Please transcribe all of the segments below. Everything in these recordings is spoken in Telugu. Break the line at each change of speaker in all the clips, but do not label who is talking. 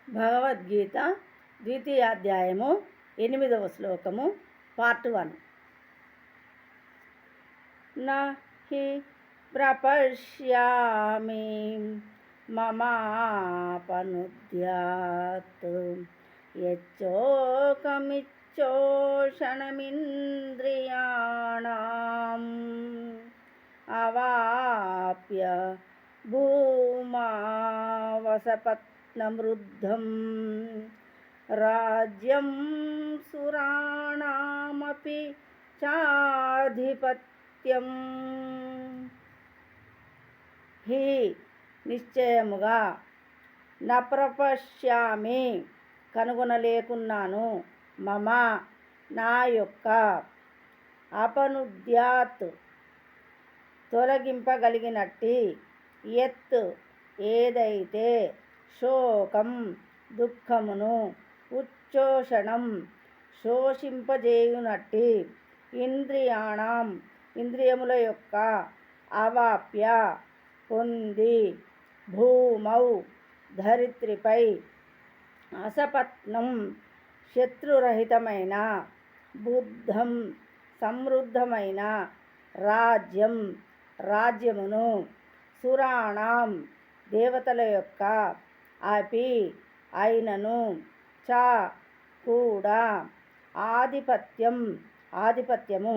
భగవద్గీత ద్వితీయాధ్యాయము 8వ శ్లోకము పార్ట్ 1. నహి ప్రపశ్యామి మమాపనుద్యాత్ యచ్చోకమిచ్చోషణమింద్రియాణం అవాప్య భూమావసపత్నమృద్ధం రాజ్యం సురాణామపి చాధిపత్యం. హి నిశ్చయముగా, నప్రపశ్యామి కనుగొనలేకున్నాను, మమ నా యొక్క, అపనుద్యాత్ తొలగింపగలిగినట్టి, యత్ ఏదైతే, శోకం దుఃఖమును, ఉచ్చోషణం శోషింపజేయునట్టి, ఇంద్రియాణం ఇంద్రియముల యొక్క, అవాప్య పొంది, భూమౌ ధరిత్రిపై, అసపత్నం శత్రురహితమైన, బుద్ధం సమృద్ధమైన, రాజ్యం రాజ్యమును, సురాణం దేవతల యొక్క, అపి అయినను, చ కూడా, ఆధిపత్యము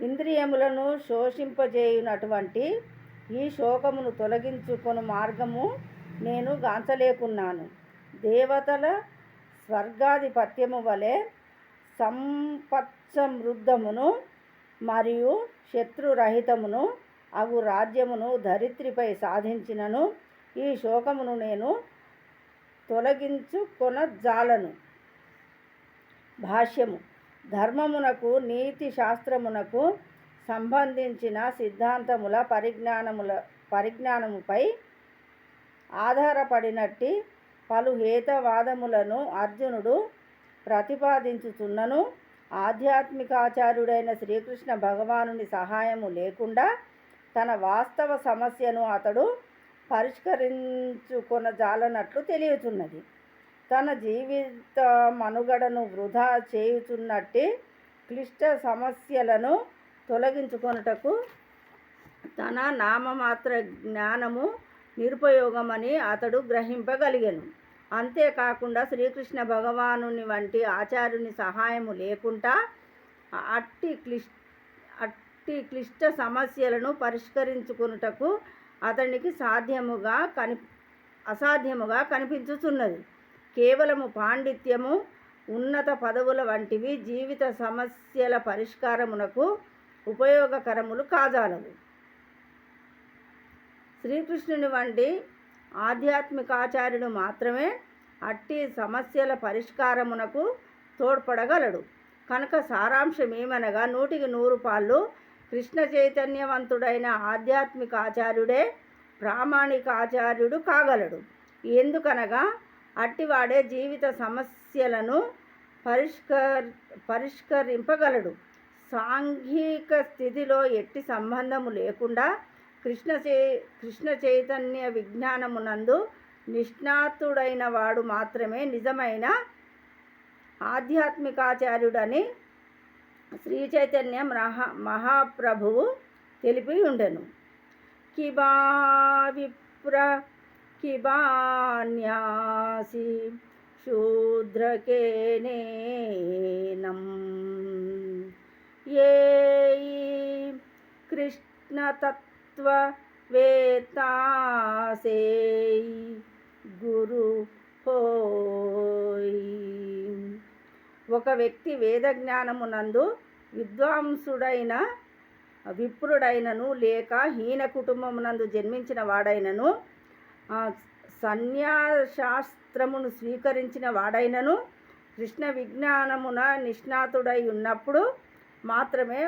ఇంద్రియములను శోషింపజేయునటువంటి ఈ శోకమును తొలగించుకొను మార్గము నేను గాంచలేకున్నాను. దేవతల స్వర్గాధిపత్యము వలె సంపత్సమృద్ధమును మరియు శత్రురహితమును అగు రాజ్యమును ధరిత్రిపై సాధించినను ఈ శోకమును నేను తొలగించుకొనజాలను. భాష్యము. ధర్మమునకు నీతి శాస్త్రమునకు సంబంధించిన సిద్ధాంతముల పరిజ్ఞానముపై ఆధారపడినట్టి పలు హేతవాదములను అర్జునుడు ప్రతిపాదించుచున్నను. ఆధ్యాత్మికాచార్యుడైన శ్రీకృష్ణ భగవానుని సహాయము లేకుండా తన వాస్తవ సమస్యను అతడు పరిష్కరించుకొనజాలనట్లు తెలియచున్నది. తన జీవిత మనుగడను వృధా చేయుచున్నట్టి క్లిష్ట సమస్యలను తొలగించుకొనుటకు తన నామమాత్ర జ్ఞానము నిరుపయోగమని అతడు గ్రహింపగలిగెను. అంతేకాకుండా శ్రీకృష్ణ భగవానుని వంటి ఆచార్యుని సహాయము లేకుండా అట్టి క్లిష్ట సమస్యలను పరిష్కరించుకొనుటకు అతనికి అసాధ్యముగా కనిపించుచున్నది. కేవలము పాండిత్యము, ఉన్నత పదవుల వంటివి జీవిత సమస్యల పరిష్కారమునకు ఉపయోగకరములు కాజాలవు. శ్రీకృష్ణుని వంటి ఆధ్యాత్మికాచార్యుడు మాత్రమే అట్టి సమస్యల పరిష్కారమునకు తోడ్పడగలడు. కనుక సారాంశమేమనగా 100% కృష్ణ చైతన్యవంతుడైన ఆధ్యాత్మికాచార్యుడే ప్రామాణిక ఆచార్యుడు కాగలడు. ఎందుకనగా అట్టివాడే జీవిత సమస్యలను పరిష్కరింపగలడు. సాంఘిక స్థితిలో ఎట్టి సంబంధము లేకుండా కృష్ణ చైతన్య విజ్ఞానమునందు నిష్ణాతుడైన వాడు మాత్రమే నిజమైన ఆధ్యాత్మికాచార్యుడని శ్రీ చైతన్య మహాప్రభువు తెలిపి ఉండెను. కిబా విప్ర కిబాన్యాసి శూద్రకేనేనం ఏ కృష్ణతత్వ వేత్తాసే గురు హోయ్. ఒక వ్యక్తి వేదజ్ఞానమునందు విద్వాంసుడైన విప్రుడైనను లేక హీన కుటుంబమునందు జన్మించిన వాడైనను సన్యాసాస్త్రమును స్వీకరించిన వాడైనను కృష్ణ విజ్ఞానమున నిష్ణాతుడై ఉన్నప్పుడు మాత్రమే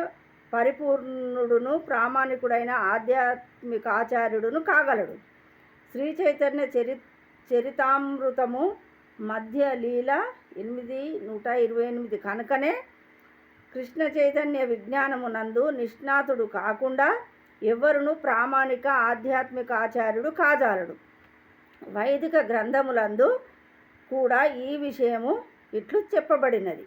పరిపూర్ణుడును ప్రామాణికుడైన ఆధ్యాత్మికాచార్యుడును కాగలడు. శ్రీ చైతన్య చరితామృతము మధ్య లీల 8:128 కనుకనే కృష్ణ చైతన్య విజ్ఞానమునందు నిష్ణాతుడు కాకుండా ఎవ్వరును ప్రామాణిక ఆధ్యాత్మిక ఆచార్యుడు కాజాలడు. వైదిక గ్రంథములందు కూడా ఈ విషయము ఇట్లు చెప్పబడినది.